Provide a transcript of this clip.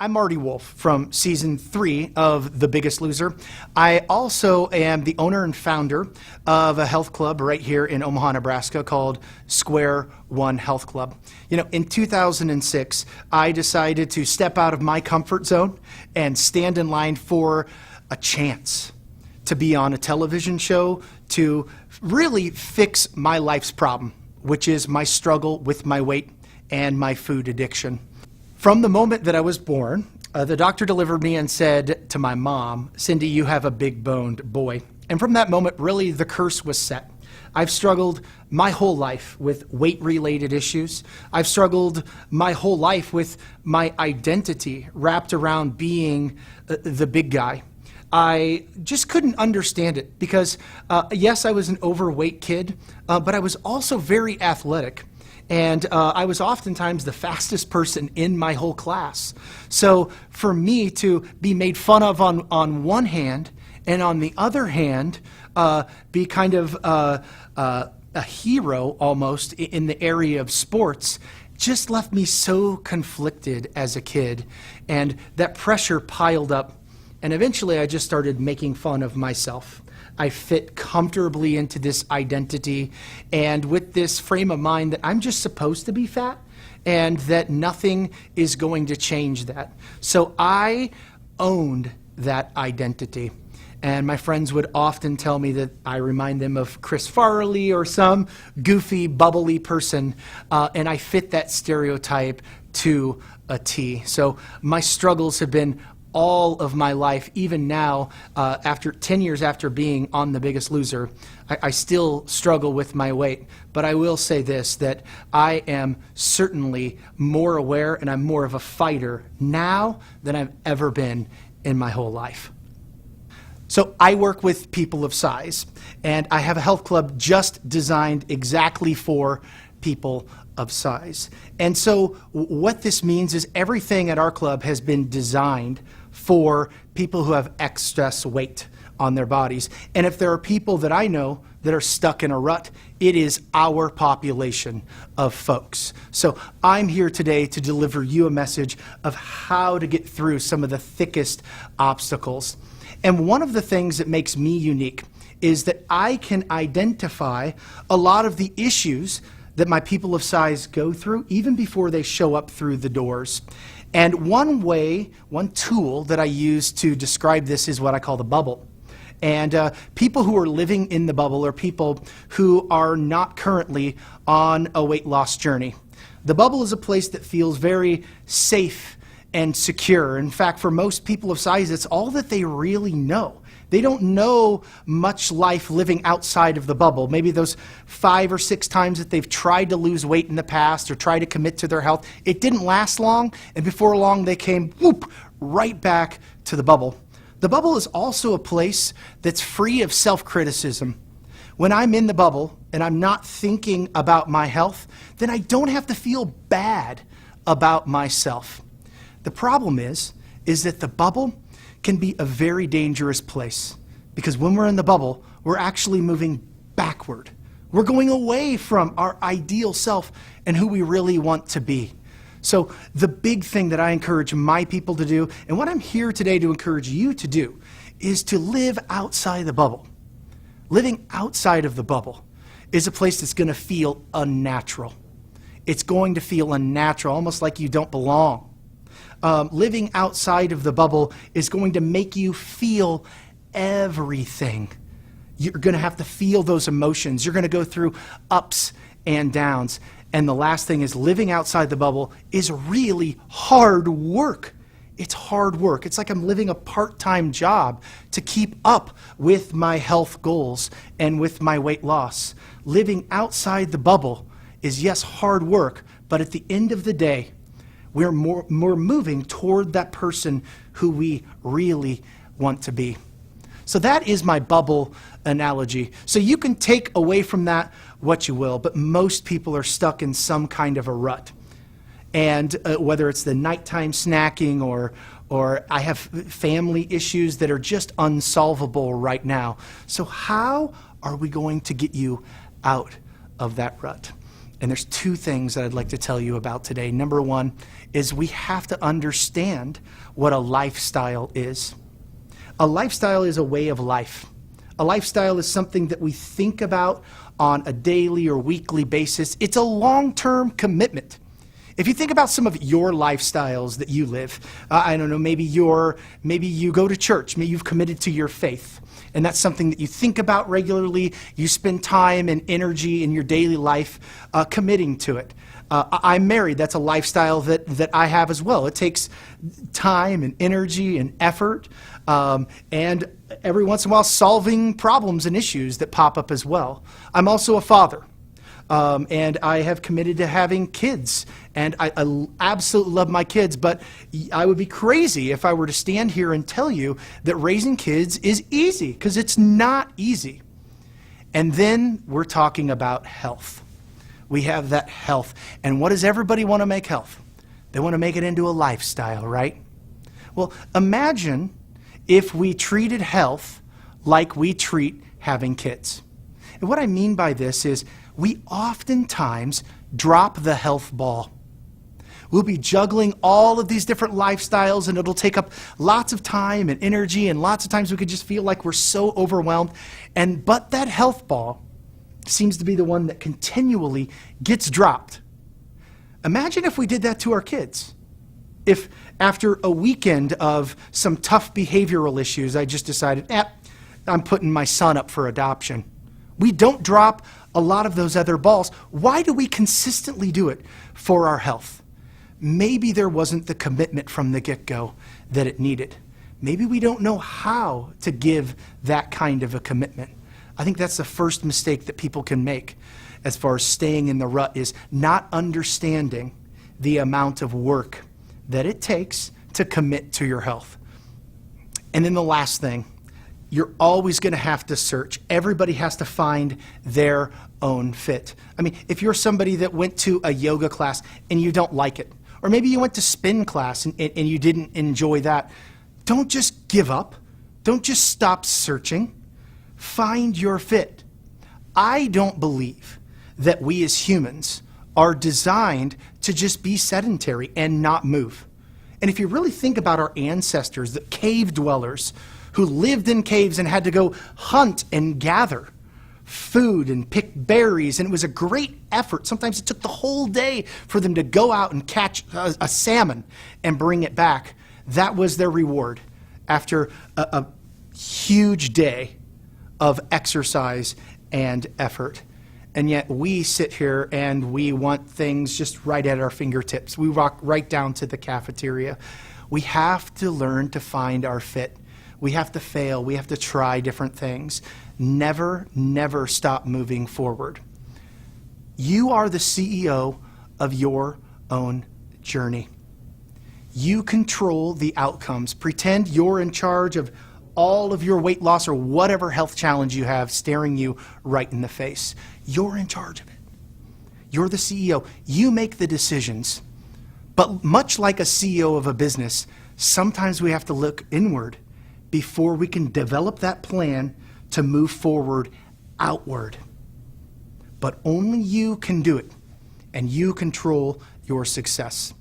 I'm Marty Wolff from season 3 of The Biggest Loser. I also am the owner and founder of a health club right here in Omaha, Nebraska called Square One Health Club. You know, in 2006, I decided to step out of my comfort zone and stand in line for a chance to be on a television show to really fix my life's problem, which is my struggle with my weight and my food addiction. From the moment that I was born, the doctor delivered me and said to my mom, "Cindy, you have a big-boned boy." And from that moment, really, the curse was set. I've struggled my whole life with weight-related issues. I've struggled my whole life with my identity wrapped around being the big guy. I just couldn't understand it because, yes, I was an overweight kid, but I was also very athletic. And I was oftentimes the fastest person in my whole class. So for me to be made fun of on one hand, and on the other hand, be kind of a hero almost in the area of sports, just left me so conflicted as a kid. And that pressure piled up. And eventually I just started making fun of myself. I fit comfortably into this identity and with this frame of mind that I'm just supposed to be fat and that nothing is going to change that. So I owned that identity. And my friends would often tell me that I remind them of Chris Farley or some goofy, bubbly person, and I fit that stereotype to a T. So my struggles have been all of my life, even now, after 10 years after being on The Biggest Loser, I still struggle with my weight. But I will say this, that I am certainly more aware and I'm more of a fighter now than I've ever been in my whole life. So I work with people of size, and I have a health club just designed exactly for people of size. And so what this means is everything at our club has been designed for people who have excess weight on their bodies. And if there are people that I know that are stuck in a rut, it is our population of folks. So I'm here today to deliver you a message of how to get through some of the thickest obstacles. And one of the things that makes me unique is that I can identify a lot of the issues that my people of size go through even before they show up through the doors. And one tool that I use to describe this is what I call the bubble. And people who are living in the bubble are people who are not currently on a weight loss journey. The bubble is a place that feels very safe and secure. In fact, for most people of size, it's all that they really know. They don't know much life living outside of the bubble. Maybe those 5 or 6 times that they've tried to lose weight in the past or tried to commit to their health, it didn't last long, and before long they came whoop, right back to the bubble. The bubble is also a place that's free of self-criticism. When I'm in the bubble and I'm not thinking about my health, then I don't have to feel bad about myself. The problem is that the bubble can be a very dangerous place because when we're in the bubble, we're actually moving backward. We're going away from our ideal self and who we really want to be. So the big thing that I encourage my people to do, and what I'm here today to encourage you to do, is to live outside the bubble. Living outside of the bubble is a place that's going to feel unnatural. It's going to feel unnatural, almost like you don't belong. Living outside of the bubble is going to make you feel everything. You're going to have to feel those emotions. You're going to go through ups and downs. And the last thing is living outside the bubble is really hard work. It's hard work. It's like I'm living a part-time job to keep up with my health goals and with my weight loss. Living outside the bubble is, yes, hard work, but at the end of the day, we're moving toward that person who we really want to be. So that is my bubble analogy. So you can take away from that what you will, but most people are stuck in some kind of a rut. And whether it's the nighttime snacking or I have family issues that are just unsolvable right now. So how are we going to get you out of that rut? And there's two things that I'd like to tell you about today. Number one is we have to understand what a lifestyle is. A lifestyle is a way of life. A lifestyle is something that we think about on a daily or weekly basis. It's a long-term commitment. If you think about some of your lifestyles that you live, I don't know, maybe you go to church, maybe you've committed to your faith, and that's something that you think about regularly. You spend time and energy in your daily life committing to it. I'm married. That's a lifestyle that I have as well. It takes time and energy and effort, and every once in a while solving problems and issues that pop up as well. I'm also a father. And I have committed to having kids, and I absolutely love my kids, but I would be crazy if I were to stand here and tell you that raising kids is easy, because it's not easy. And then we're talking about health. We have that health. And what does everybody want to make health? They want to make it into a lifestyle, right? Well, imagine if we treated health like we treat having kids. And what I mean by this is we oftentimes drop the health ball. We'll be juggling all of these different lifestyles, and it'll take up lots of time and energy, and lots of times we could just feel like we're so overwhelmed. But that health ball seems to be the one that continually gets dropped. Imagine if we did that to our kids. If after a weekend of some tough behavioral issues, I just decided, I'm putting my son up for adoption. We don't drop a lot of those other balls. Why do we consistently do it for our health? Maybe there wasn't the commitment from the get-go that it needed. Maybe we don't know how to give that kind of a commitment. I think that's the first mistake that people can make as far as staying in the rut, is not understanding the amount of work that it takes to commit to your health. And then the last thing, you're always going to have to search. Everybody has to find their own fit. I mean, if you're somebody that went to a yoga class and you don't like it, or maybe you went to spin class and you didn't enjoy that, don't just give up. Don't just stop searching. Find your fit. I don't believe that we as humans are designed to just be sedentary and not move. And if you really think about our ancestors, the cave dwellers, who lived in caves and had to go hunt and gather food and pick berries, and it was a great effort. Sometimes it took the whole day for them to go out and catch a salmon and bring it back. That was their reward after a huge day of exercise and effort. And yet we sit here and we want things just right at our fingertips. We walk right down to the cafeteria. We have to learn to find our fit. We have to fail. We have to try different things. Never, never stop moving forward. You are the CEO of your own journey. You control the outcomes. Pretend you're in charge of all of your weight loss or whatever health challenge you have staring you right in the face. You're in charge of it. You're the CEO. You make the decisions. But much like a CEO of a business, sometimes we have to look inward before we can develop that plan to move forward outward. But only you can do it, and you control your success.